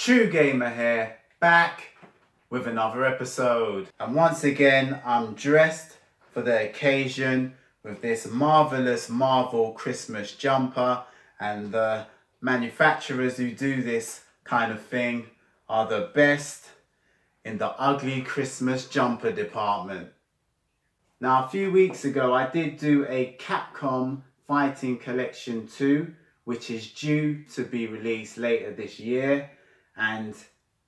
True Gamer here, back with another episode. And once again, I'm dressed for the occasion with this marvelous Marvel Christmas jumper, and the manufacturers who do this kind of thing are the best in the ugly Christmas jumper department. Now, a few weeks ago, I did do a Capcom Fighting Collection 2, which is due to be released later this year. And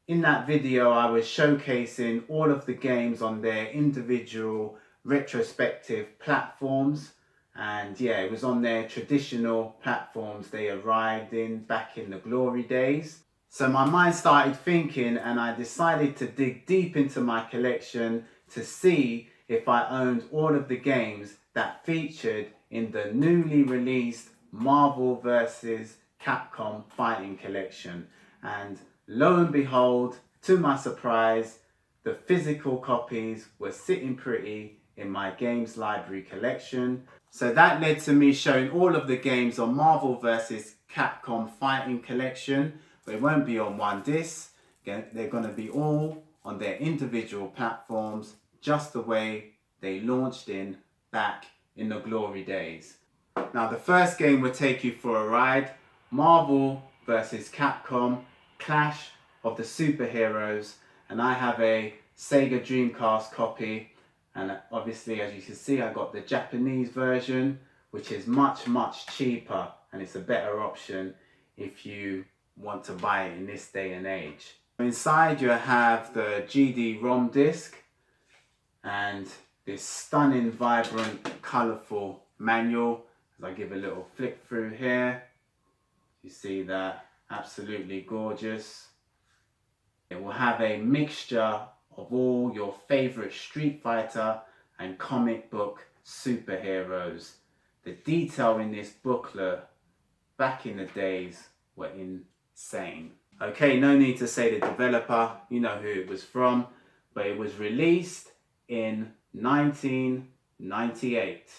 in that video, I was showcasing all of the games on their individual retrospective platforms. And yeah, it was on their traditional platforms they arrived in back in the glory days. So my mind started thinking, and I decided to dig deep into my collection to see if I owned all of the games that featured in the newly released Marvel vs. Capcom Fighting Collection. And lo and behold, to my surprise, the physical copies were sitting pretty in my games library collection. So that led to me showing all of the games on Marvel vs. Capcom Fighting Collection. But it won't be on one disc. They're going to be all on their individual platforms, just the way they launched in back in the glory days. Now, the first game will take you for a ride. Marvel vs. Capcom Clash of the Superheroes. And I have a Sega Dreamcast copy. And obviously, as you can see, I got the Japanese version, which is much cheaper. And it's a better option if you want to buy it in this day and age. Inside you have the GD-ROM disc and this stunning, vibrant, colourful manual. As I give a little flick through here, you see that, absolutely gorgeous. It will have a mixture of all your favourite Street Fighter and comic book superheroes. The detail in this booklet back in the days were insane. Okay, no need to say the developer, you know who it was from, but it was released in 1998.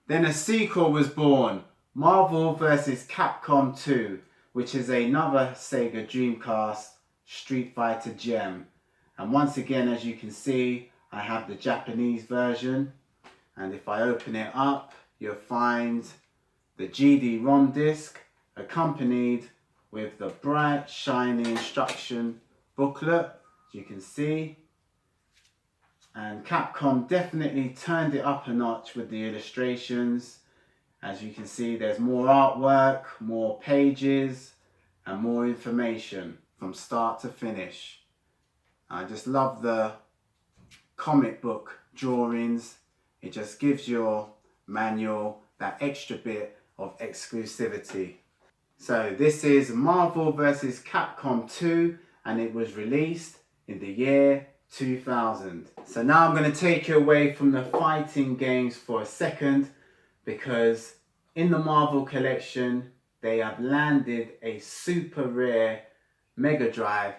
Then a sequel was born, Marvel vs. Capcom 2, which is another Sega Dreamcast Street Fighter gem. And once again, as you can see, I have the Japanese version. And if I open it up, you'll find the GD-ROM disc accompanied with the bright, shiny instruction booklet, as you can see. And Capcom definitely turned it up a notch with the illustrations. As you can see, there's more artwork, more pages, and more information from start to finish. I just love the comic book drawings. It just gives your manual that extra bit of exclusivity. So this is Marvel vs. Capcom 2, and it was released in the year 2000. So now I'm going to take you away from the fighting games for a second, because in the Marvel collection they have landed a super rare Mega Drive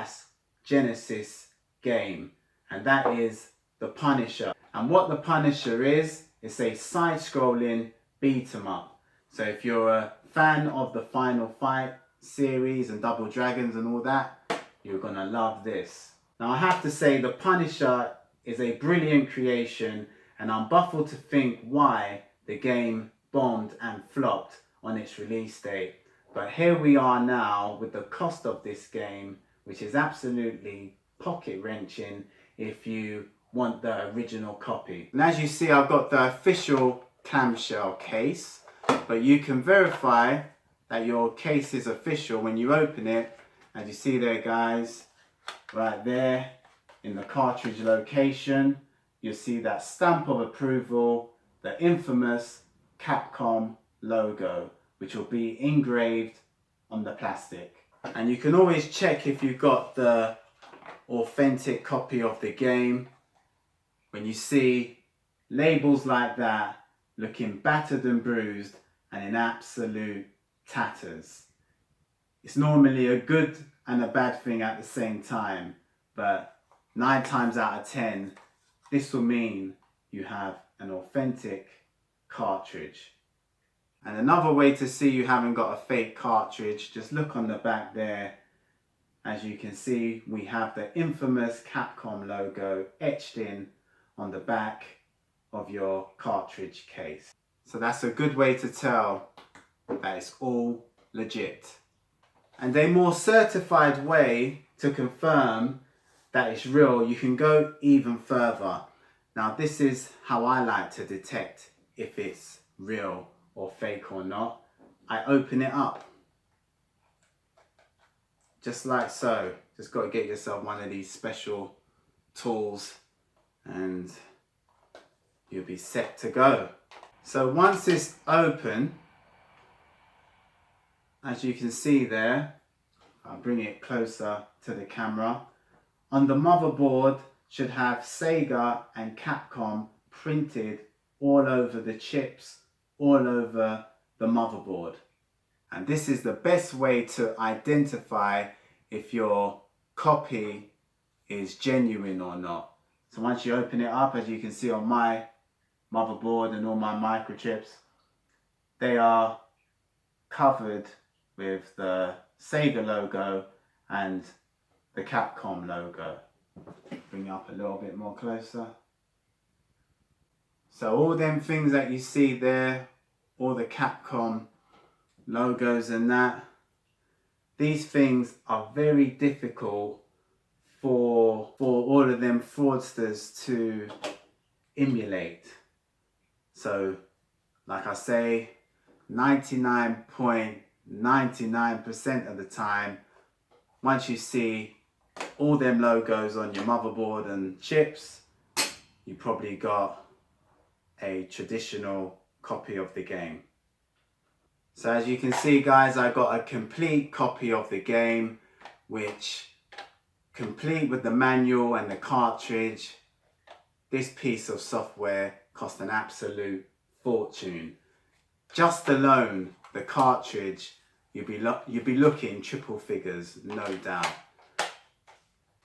/ Genesis game, and that is The Punisher. And what The Punisher is, it's a side-scrolling beat-em-up. So if you're a fan of the Final Fight series and Double Dragons and all that, you're gonna love this. Now I have to say, The Punisher is a brilliant creation, and I'm baffled to think why the game bombed and flopped on its release date. But here we are now with the cost of this game, which is absolutely pocket wrenching if you want the original copy. And as you see, I've got the official clamshell case, but you can verify that your case is official when you open it. As you see there, guys, right there in the cartridge location, you'll see that stamp of approval, the infamous Capcom logo, which will be engraved on the plastic. And you can always check if you've got the authentic copy of the game when you see labels like that looking battered and bruised and in absolute tatters. It's normally a good and a bad thing at the same time, but 9 times out of 10, this will mean you have an authentic cartridge. And another way to see you haven't got a fake cartridge, just look on the back there as you can see, we have the infamous Capcom logo etched in on the back of your cartridge case. So that's a good way to tell that it's all legit. And a more certified way to confirm that it's real, you can go even further. Now this is how I like to detect if it's real or fake or not. I open it up. Just like so. Just got to get yourself one of these special tools and you'll be set to go. So once it's open, as you can see there, I'll bring it closer to the camera. On the motherboard should have Sega and Capcom printed all over the chips, all over the motherboard. And this is the best way to identify if your copy is genuine or not. So once you open it up, as you can see on my motherboard and all my microchips, they are covered with the Sega logo and the Capcom logo. Bring it up a little bit more closer. So all them things that you see there, all the Capcom logos and that, these things are very difficult for all of them fraudsters to emulate. So like I say, 99.99% of the time, once you see all them logos on your motherboard and chips, you probably got a traditional copy of the game. So as you can see guys, I got a complete copy of the game, which complete with the manual and the cartridge. This piece of software cost an absolute fortune. Just alone, the cartridge, you'd be looking triple figures, no doubt.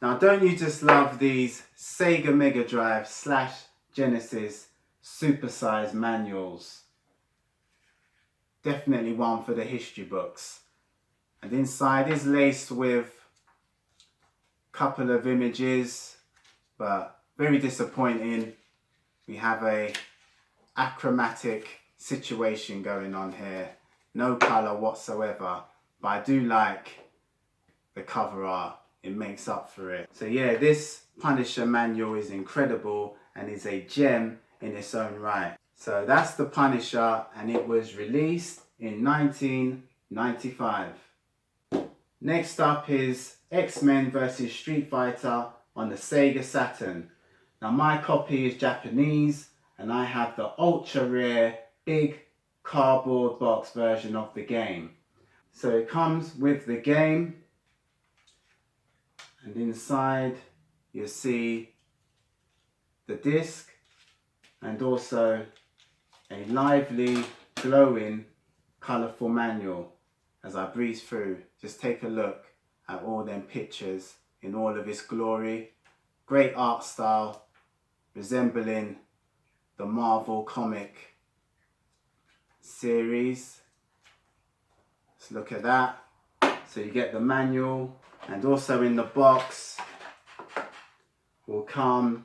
Now don't you just love these Sega Mega Drive / Genesis supersized manuals? Definitely one for the history books. And inside is laced with a couple of images, but very disappointing. We have a achromatic situation going on here. No colour whatsoever, but I do like the cover art. It makes up for it. So yeah, this Punisher manual is incredible and is a gem in its own right. So that's the Punisher, and it was released in 1995. Next up is X-Men vs Street Fighter on the Sega Saturn. Now my copy is Japanese and I have the ultra rare big cardboard box version of the game. So it comes with the game, and inside you see the disc and also a lively, glowing, colourful manual. As I breeze through, just take a look at all them pictures in all of its glory. Great art style, resembling the Marvel comic series. Let's look at that. So you get the manual, and also in the box will come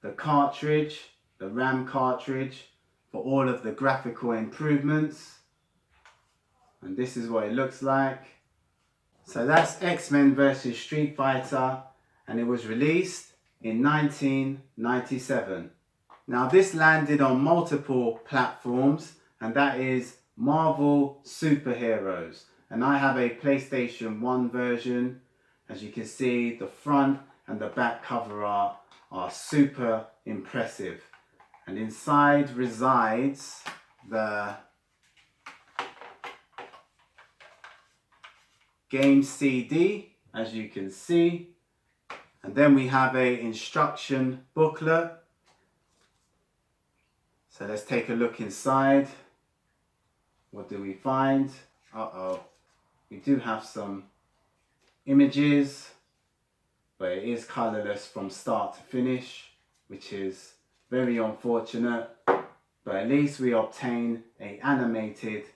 the cartridge, the RAM cartridge, for all of the graphical improvements. And this is what it looks like. So that's X-Men vs Street Fighter, and it was released in 1997. Now this landed on multiple platforms, and that is Marvel Superheroes. And I have a PlayStation 1 version. As you can see, the front and the back cover art are super impressive. And inside resides the game CD, as you can see. And then we have a instruction booklet. So let's take a look inside. What do we find? Uh-oh. We do have some images, but it is colourless from start to finish, which is very unfortunate, but at least we obtain an animated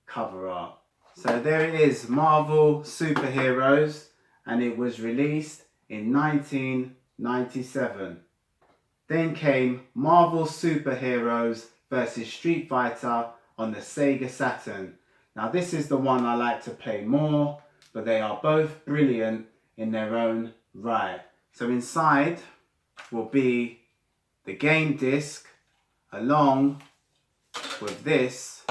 cover art. So there it is, Marvel Superheroes, and it was released in 1997. Then came Marvel Superheroes vs Street Fighter on the Sega Saturn. Now this is the one I like to play more, but they are both brilliant in their own right. So inside will be the game disc along with this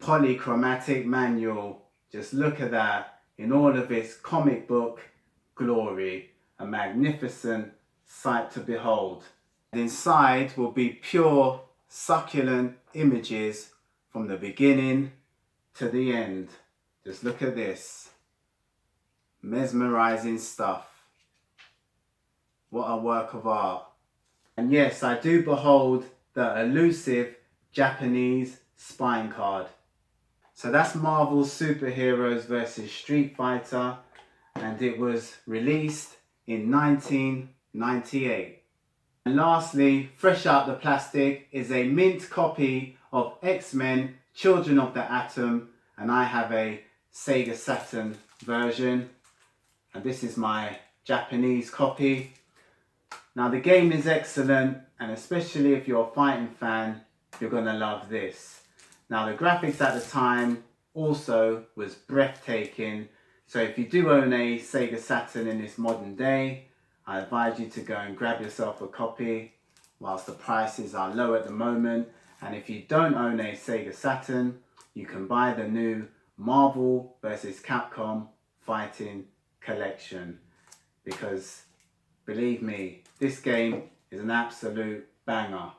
polychromatic manual. Just look at that in all of its comic book glory. A magnificent sight to behold. And inside will be pure succulent images from the beginning to the end. Just look at this. Mesmerizing stuff. What a work of art. And yes, I do behold the elusive Japanese spine card. So that's Marvel Superheroes vs Street Fighter, and it was released in 1998. And lastly, fresh out the plastic is a mint copy of X-Men Children of the Atom, and I have a Sega Saturn version, and this is my Japanese copy. Now the game is excellent, and especially if you're a fighting fan, you're going to love this. Now the graphics at the time also was breathtaking, so if you do own a Sega Saturn in this modern day, I advise you to go and grab yourself a copy whilst the prices are low at the moment. And if you don't own a Sega Saturn, you can buy the new Marvel vs Capcom Fighting Collection, because believe me, this game is an absolute banger.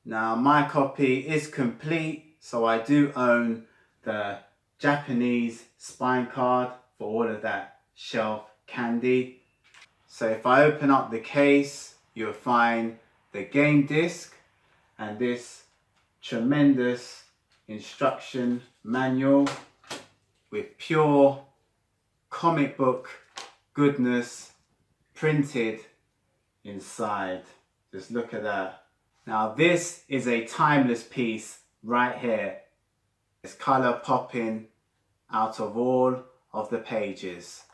Now my copy is complete, so I do own the Japanese spine card for all of that shelf candy. So if I open up the case, you'll find the game disc and this tremendous instruction manual with pure comic book goodness printed inside. Just look at that. Now this is a timeless piece right here. It's color popping out of all of the pages.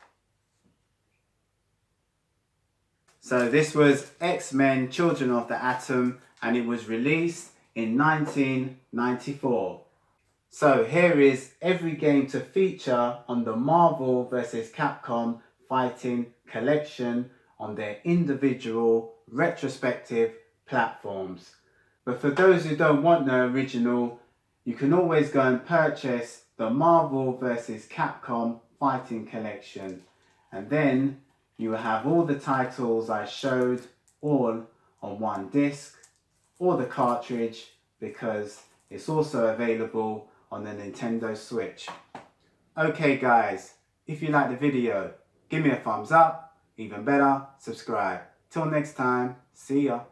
So this was X-Men Children of the Atom, and it was released in 1994. So here is every game to feature on the Marvel vs Capcom Fighting Collection on their individual retrospective platforms. But for those who don't want the original, you can always go and purchase the Marvel vs Capcom Fighting Collection, and then you will have all the titles I showed all on one disc, or the cartridge, because it's also available on the Nintendo Switch. Okay guys, if you like the video, give me a thumbs up, even better, subscribe. Till next time, see ya.